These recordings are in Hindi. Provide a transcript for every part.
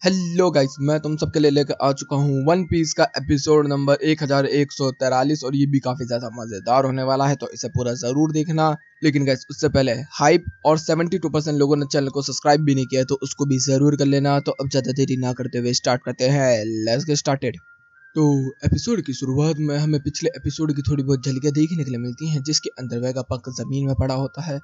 हेलो गाइस, मैं तुम सबके लिए लेकर आ चुका हूँ वन पीस का एपिसोड नंबर 1143 और ये भी काफी ज्यादा मजेदार होने वाला है, तो इसे पूरा जरूर देखना। लेकिन गाइस उससे पहले हाइप और 72% लोगों ने चैनल को सब्सक्राइब भी नहीं किया, तो उसको भी जरूर कर लेना। तो अब ज्यादा देरी ना करते हुए स्टार्ट करते हैं। Let's get started. तो एपिसोड की शुरुआत में हमें पिछले एपिसोड की थोड़ी बहुत झलकियां देखने के लिए मिलती हैं, जिसके अंदर वेगापंक जमीन में पड़ा होता है।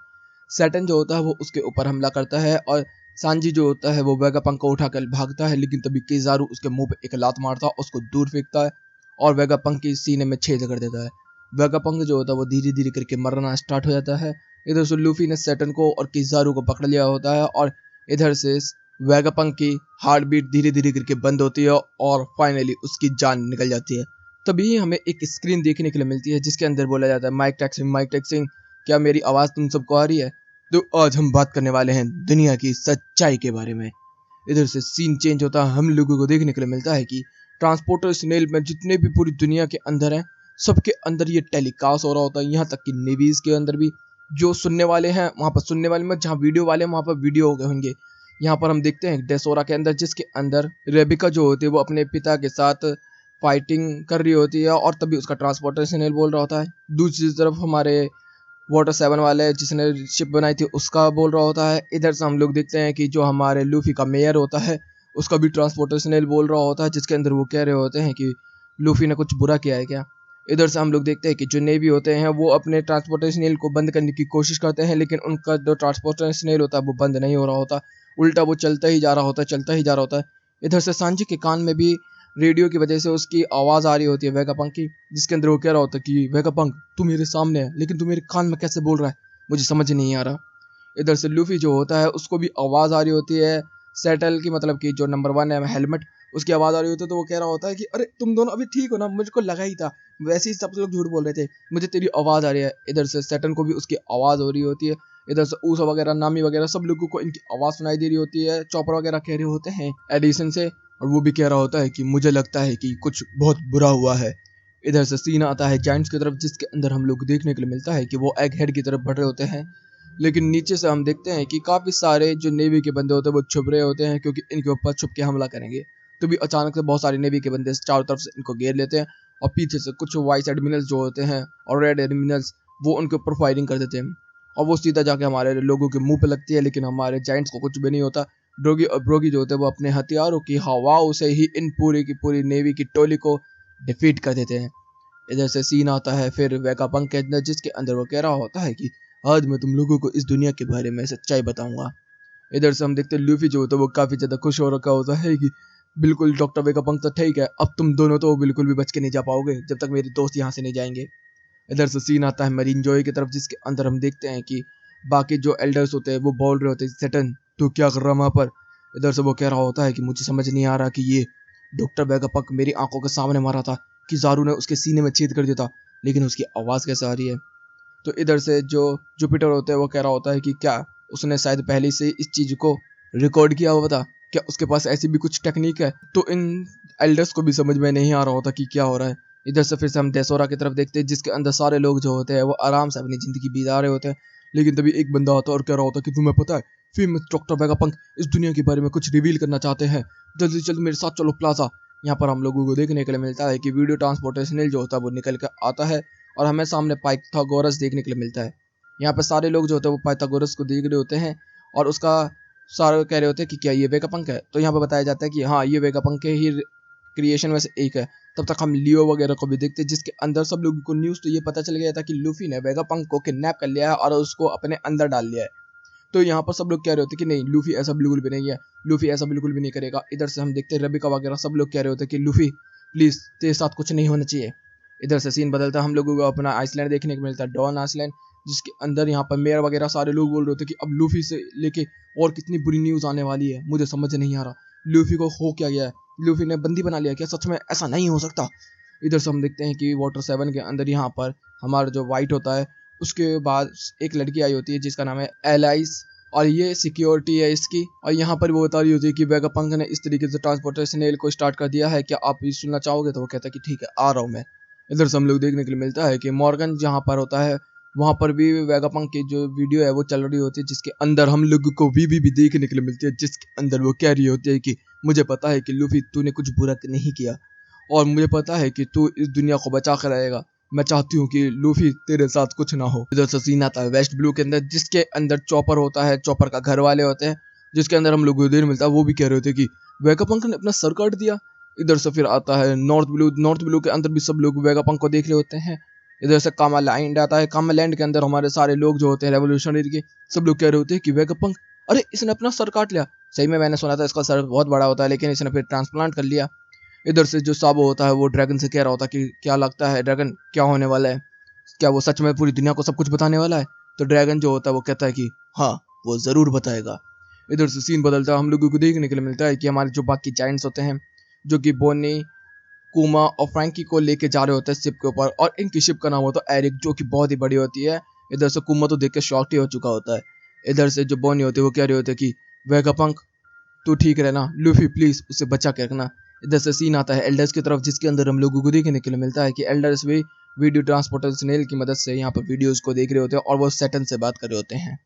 सैटर्न जो होता है वो उसके ऊपर हमला करता है और सांजी जो होता है वो वेगापंक को उठाकर भागता है, लेकिन तभी किजारू उसके मुंह पे एक लात मारता है, उसको दूर फेंकता है और वेगापंक के सीने में छेद कर देता है। वेगापंक जो होता है वो धीरे धीरे करके मरना स्टार्ट हो जाता है। इधर से लूफी ने सैटर्न को और किजारू को पकड़ लिया होता है और इधर से वेगापंक की हार्ट बीट धीरे धीरे करके बंद होती है और फाइनली उसकी जान निकल जाती है। तभी हमें एक स्क्रीन देखने के लिए मिलती है, जिसके अंदर बोला जाता है माइक टेक्सिंग, क्या मेरी आवाज़ तुम सबको आ रही है? तो आज हम बात करने वाले हैं दुनिया की सच्चाई के बारे में। इधर से सीन चेंज होता है, हम लोगों को देखने के लिए मिलता है कि ट्रांसपोर्टर स्नेल में जितने भी पूरी दुनिया के अंदर हैं, सबके अंदर ये टेलीकास्ट हो रहा होता है। यहाँ तक कि नेवीज के अंदर भी जो सुनने वाले हैं वहाँ पर सुनने वाले में, जहाँ वीडियो वाले हैं वहाँ पर वीडियो हो गए होंगे। यहाँ पर हम देखते हैं डेसोरा के अंदर, जिसके अंदर रेबिका जो होती है वो अपने पिता के साथ फाइटिंग कर रही होती है और तभी उसका ट्रांसपोर्टर स्नेल बोल रहा होता है। दूसरी तरफ हमारे वाटर 7 वाले जिसने शिप बनाई थी उसका बोल रहा होता है। इधर से हम लोग देखते हैं कि जो हमारे लूफी का मेयर होता है उसका भी ट्रांसपोर्टर स्नेल बोल रहा होता है, जिसके अंदर वो कह रहे होते हैं कि लूफी ने कुछ बुरा किया है क्या। इधर से हम लोग देखते हैं कि जो नेवी होते हैं वो अपने ट्रांसपोर्टर स्नेल को बंद करने की कोशिश करते हैं, लेकिन उनका जो ट्रांसपोर्टर स्नेल होता है वो बंद नहीं हो रहा होता, उल्टा वो चलता ही जा रहा होता है, चलता ही जा रहा होता है। इधर से सांजी के कान में भी रेडियो की वजह से उसकी आवाज़ आ रही होती है वेगापंक की, जिसके अंदर वो कह रहा होता है कि वेगापंक तू मेरे सामने है, लेकिन तू मेरे कान में कैसे बोल रहा है, मुझे समझ नहीं आ रहा। इधर से लूफी जो होता है उसको भी आवाज़ आ रही होती है सेटल की, मतलब कि जो नंबर 1 है हेलमेट, उसकी आवाज़ आ रही होती है। तो वो कह रहा होता है कि अरे तुम दोनों अभी ठीक हो ना, मुझको लगा ही था, वैसे ही सब लोग झूठ बोल रहे थे, मुझे तेरी आवाज़ आ रही है। इधर से सेटन को भी उसकी आवाज़ हो रही होती है। इधर से ऊसा वगैरह नामी वगैरह सब लोगों को इनकी आवाज़ सुनाई दे रही होती है। चॉपर वगैरह कह रहे होते हैं एडिसन से, और वो भी कह रहा होता है कि मुझे लगता है कि कुछ बहुत बुरा हुआ है। इधर से सीन आता है जायंट्स की तरफ, जिसके अंदर हम लोग देखने के लिए मिलता है कि वो एग हेड की तरफ बढ़ रहे होते हैं, लेकिन नीचे से हम देखते हैं कि काफ़ी सारे जो नेवी के बंदे होते हैं वो छुप रहे होते हैं, क्योंकि इनके ऊपर छुप के हमला करेंगे। तो भी अचानक से बहुत सारे नेवी के बंदे चारों तरफ से इनको घेर लेते हैं और पीछे से कुछ वाइस एडमिरल्स जो होते हैं और रेड एडमिरल्स वो उनके ऊपर फायरिंग कर देते हैं और वो सीधा जाके हमारे लोगों के मुंह पे लगती है, लेकिन हमारे जाइंट्स को कुछ भी नहीं होता। ड्रोगी और ब्रोगी जो होते हैं वो अपने हथियारों की हवाओं से ही इन पूरी की पूरी नेवी की टोली को डिफीट कर देते हैं। इधर से सीन आता है फिर वेगापंक के अंदर, जिसके अंदर वो कह रहा होता है कि आज मैं तुम लोगों को इस दुनिया के बारे में सच्चाई बताऊंगा। इधर से हम देखते हैं लूफी जो होता है वो काफी ज्यादा खुश हो रखा होता है कि बिल्कुल डॉक्टर वेगापंक तो ठीक है, अब तुम दोनों तो बिल्कुल भी बच के नहीं जा पाओगे जब तक मेरे दोस्त यहाँ से नहीं जाएंगे। इधर से सीन आता है मरीन जॉय की तरफ, जिसके अंदर हम देखते हैं कि बाकी जो एल्डर्स होते हैं वो बोल रहे होते हैं सेटन तू क्या कर रहा है वहाँ पर। इधर से वो कह रहा होता है कि मुझे समझ नहीं आ रहा कि ये डॉक्टर वेगापंक मेरी आंखों के सामने मारा था कि ज़ारू ने उसके सीने में छेद कर दिया था, लेकिन उसकी आवाज़ कैसे आ रही है। तो इधर से जो जुपिटर होता है वो कह रहा होता है कि क्या उसने शायद पहले से इस चीज़ को रिकॉर्ड किया हुआ था, क्या उसके पास ऐसी भी कुछ टेक्निक है। तो इन एल्डर्स को भी समझ में नहीं आ रहा होता कि क्या हो रहा है। इधर से फिर से हम डेसोरा की तरफ देखते हैं, जिसके अंदर सारे लोग जो होते हैं वो आराम से अपनी ज़िंदगी बिता रहे होते हैं, लेकिन तभी एक बंदा आता है और कह रहा होता है कि तुम्हें पता है फेमस डॉक्टर वेगापंक इस दुनिया के बारे में कुछ रिवील करना चाहते हैं, जल्दी से जल्दी मेरे साथ चलो प्लाजा। यहाँ पर हम लोगों को देखने के लिए मिलता है कि वीडियो ट्रांसपोर्टर स्नेल जो होता है वो निकल कर आता है और हमें सामने पाइथागोरस देखने के लिए मिलता है। यहाँ पर सारे लोग जो होते हैं वो पाइथागोरस को देख रहे होते हैं और उसका सारे कह रहे होते हैं कि क्या ये वेगापंक है। तो यहाँ पर बताया जाता है कि हाँ ये वेगापंक के ही क्रिएशन में से एक है। तब तक हम लियो वगैरह को भी देखते हैं, जिसके अंदर सब लोगों को न्यूज़ तो ये पता चल गया था कि लूफी ने वेगापंक को किडनैप कर लिया है और उसको अपने अंदर डाल लिया है। तो यहाँ पर सब लोग कह रहे होते कि नहीं लूफी ऐसा बिल्कुल भी नहीं है, लूफी ऐसा बिल्कुल भी नहीं करेगा। इधर से हम देखते हैं रबिका वगैरह सब लोग कह रहे होते कि लूफी प्लीज़ तेरे साथ कुछ नहीं होना चाहिए। इधर से सीन बदलता है, हम लोगों को अपना आइसलैंड देखने को मिलता है, डॉन आइसलैंड, जिसके अंदर यहाँ पर मेयर वगैरह सारे लोग बोल रहे थे कि अब लूफी से लेके और कितनी बुरी न्यूज़ आने वाली है, मुझे समझ नहीं आ रहा लूफी को हो क्या गया है, लूफी ने बंदी बना लिया क्या, सच में ऐसा नहीं हो सकता। इधर से हम देखते हैं कि वाटर 7 के अंदर यहाँ पर हमारा जो वाइट होता है उसके बाद एक लड़की आई होती है जिसका नाम है एलाइस, और ये सिक्योरिटी है इसकी, और यहाँ पर वो बता रही होती है कि वेगापंक ने इस तरीके से ट्रांसपोर्टर स्नेल को स्टार्ट कर दिया है, क्या आप ये सुनना चाहोगे। तो वो कहता है कि ठीक है आ रहा हूँ मैं। इधर से हम लोग देखने के लिए मिलता है कि मॉर्गन जहाँ पर होता है वहाँ पर भी वेगापंक की जो वीडियो है वो चल रही होती है, जिसके अंदर हम लोगों को भी देखने के लिए मिलती है, जिसके अंदर वो कह रही होती है कि मुझे पता है कि लूफी तूने कुछ बुरा नहीं किया और मुझे पता है कि तू इस दुनिया को बचा कर रहेगा। मैं चाहती हूँ कि लूफी तेरे साथ कुछ ना हो। इधर से सीन आता है वेस्ट ब्लू के अंदर, जिसके अंदर चॉपर होता है, चॉपर का घर वाले होते हैं, जिसके अंदर हम लोग को देर मिलता है। वो भी कह रहे होते हैं कि वेगापंक ने अपना सर काट दिया। इधर से फिर आता है नॉर्थ ब्लू के अंदर भी सब लोग वेगापंक को देख रहे होते हैं। इधर से कामालैंड आता है। कामालैंड के अंदर हमारे सारे लोग जो होते हैं रेवोल्यूशनरी के, सब लोग कह रहे होते हैं कि वेगापंक, अरे इसने अपना सर काट लिया। सही में मैंने सुना था इसका सर बहुत बड़ा होता है, लेकिन इसने फिर ट्रांसप्लांट कर लिया। इधर से जो साबो होता है वो ड्रैगन से कह रहा होता है कि क्या लगता है ड्रैगन, क्या होने वाला है, क्या वो सच में पूरी दुनिया को सब कुछ बताने वाला है। तो ड्रैगन जो होता है वो कहता है कि हाँ, वो जरूर बताएगा। इधर से सीन बदलता है, हम लोगों को देखने के लिए मिलता है कि हमारे जो बाकी जायंट्स होते हैं, जो कि बोनी, कुमा और फ्रैंकी को लेके जा रहे होते हैं शिप के ऊपर, और इनकी शिप का नाम होता है एरिक, जो कि बहुत ही बड़ी होती है। इधर से कुमा तो देख के शॉक ही हो चुका होता है। इधर से जो बोनी होती है वो कह रहे होते हैं कि वेगापंक तू ठीक रहना, लूफी प्लीज उसे बचा के रखना। इधर से सीन आता है एल्डर्स की तरफ, जिसके अंदर हम लोगों को देखने के लिए मिलता है कि एल्डर्स भी वीडियो ट्रांसपोर्टर स्नेल की मदद से यहाँ पर वीडियोस को देख रहे होते हैं और वो सैटर्न से बात कर रहे होते हैं।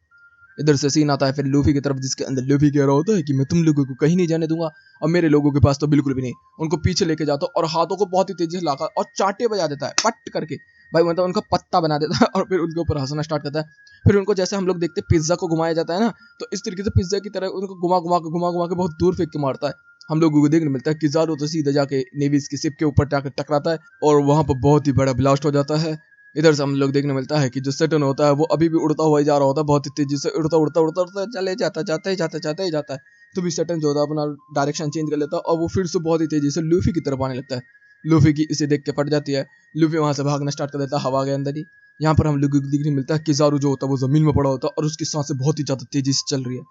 इधर से सीन आता है फिर लूफी की तरफ, जिसके अंदर लूफी कह रहा होता है कि मैं तुम लोगों को कहीं नहीं जाने दूंगा, और मेरे लोगों के पास तो बिल्कुल भी नहीं। उनको पीछे लेके जाता और हाथों को बहुत ही तेजी से लाकर और चाटे बजा देता है पट करके, भाई मतलब उनका पत्ता बना देता है, और फिर उनके ऊपर हंसना स्टार्ट करता है। फिर उनको जैसे हम लोग देखते हैं पिज्जा को घुमाया जाता है ना, तो इस तरीके से पिज्जा की तरह उनको घुमा घुमा के बहुत दूर फेंक के मारता है। हम लोगों को देखने मिलता है कि ज़ारो तो सीधा जाके नेवीज की शिप के ऊपर जाकर टकराता है और वहां पर बहुत ही बड़ा ब्लास्ट हो जाता है। इधर से हम लोग देखने मिलता है कि जो सैटर्न होता है वो अभी भी उड़ता हुआ ही जा रहा होता है, बहुत ही तेजी से उड़ता उड़ता उड़ता उड़ता चले जाता है। तो भी सैटर्न जो होता है अपना डायरेक्शन चेंज कर लेता है और वो फिर से बहुत ही तेजी से लूफी की तरफ आने लगता है। लूफी की इसे देख के फट जाती है। लूफी वहां से भागना स्टार्ट कर देता है हवा के अंदर ही। यहाँ पर हम लोगों को देखने मिलता है कि ज़ारू जो होता है वो जमीन में पड़ा होता है और उसकी सांसें बहुत ही ज्यादा तेजी से चल रही है।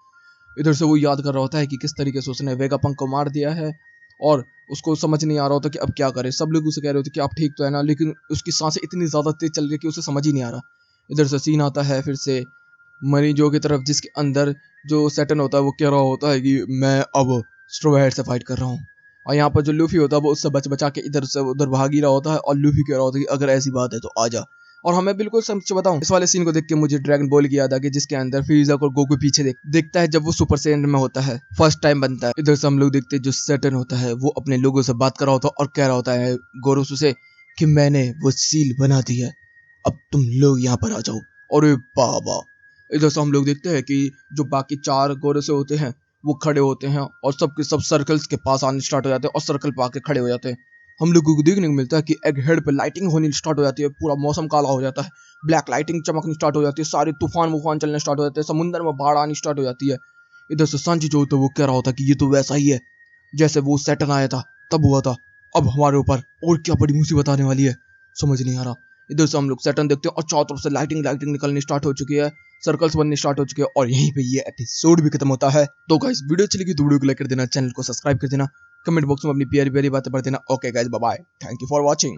इधर से वो याद कर रहा होता है कि किस तरीके से उसने वेगापंक को मार दिया है, और उसको समझ नहीं आ रहा होता कि अब क्या करे। सब लोग उसे कह रहे होते कि आप ठीक तो है ना, लेकिन उसकी सांसें इतनी ज्यादा तेज चल रही है कि उसे समझ ही नहीं आ रहा। इधर से सीन आता है फिर से मरीजो की तरफ, जिसके अंदर जो सैटर्न होता है वो कह रहा होता है कि मैं अब स्ट्रॉ हैट से फाइट कर रहा हूँ, और यहाँ पर जो लूफी होता है वो उससे बच बचा के इधर से उधर भाग ही रहा होता है, और लूफी कह रहा होता है कि अगर ऐसी बात है तो आ जा। और हमें बिल्कुल सच बताऊं, इस वाले सीन को देख के मुझे ड्रैगन बॉल की याद आ गई, जिसके अंदर फ्रीजा को गोकू पीछे देखता है जब वो सुपर सैयन में होता है, फर्स्ट टाइम बनता है। इधर से हम लोग देखते हैं जो सैटर्न होता है वो अपने लोगों से बात कर रहा होता है और कह रहा होता है गोरोसु से कि मैंने वो सील बना दी है, अब तुम लोग यहाँ पर आ जाओ। और बाबा, इधर से हम लोग देखते हैं कि जो बाकी चार गोरे से होते हैं वो खड़े होते हैं और सबके सब सर्कल्स के पास आने स्टार्ट हो जाते हैं और सर्कल पे आके खड़े हो जाते हैं। हम लोगों को देखने को मिलता है कि एग हेड पे लाइटिंग होनी स्टार्ट हो जाती है, पूरा मौसम काला हो जाता है, ब्लैक लाइटिंग चमकनी स्टार्ट हो जाती है, सारे तूफान वूफान चलने स्टार्ट हो जाते हैं, समुंदर में बाढ़ आनी स्टार्ट हो जाती है। इधर से सांची जो होता है वो कह रहा होता है कि ये तो वैसा ही है जैसे वो सैटर्न आया था तब हुआ था, अब हमारे ऊपर और क्या बड़ी मुसीबत आने वाली है, समझ नहीं आ रहा। इधर से हम लोग सैटर्न देखते हैं और चारों तरफ से लाइटिंग लाइटिंग निकलनी स्टार्ट हो चुकी है, सर्कल्स बनने स्टार्ट हो चुके हैं, और यहीं पे ये एपिसोड भी खत्म होता है। तो गाइस वीडियो अच्छी लगी तो वीडियो को लाइक कर देना, चैनल को सब्सक्राइब कर देना, कमेंट बॉक्स में अपनी प्यारी प्यारी बातें पढ़ देना। Okay guys, bye bye, thank you for watching.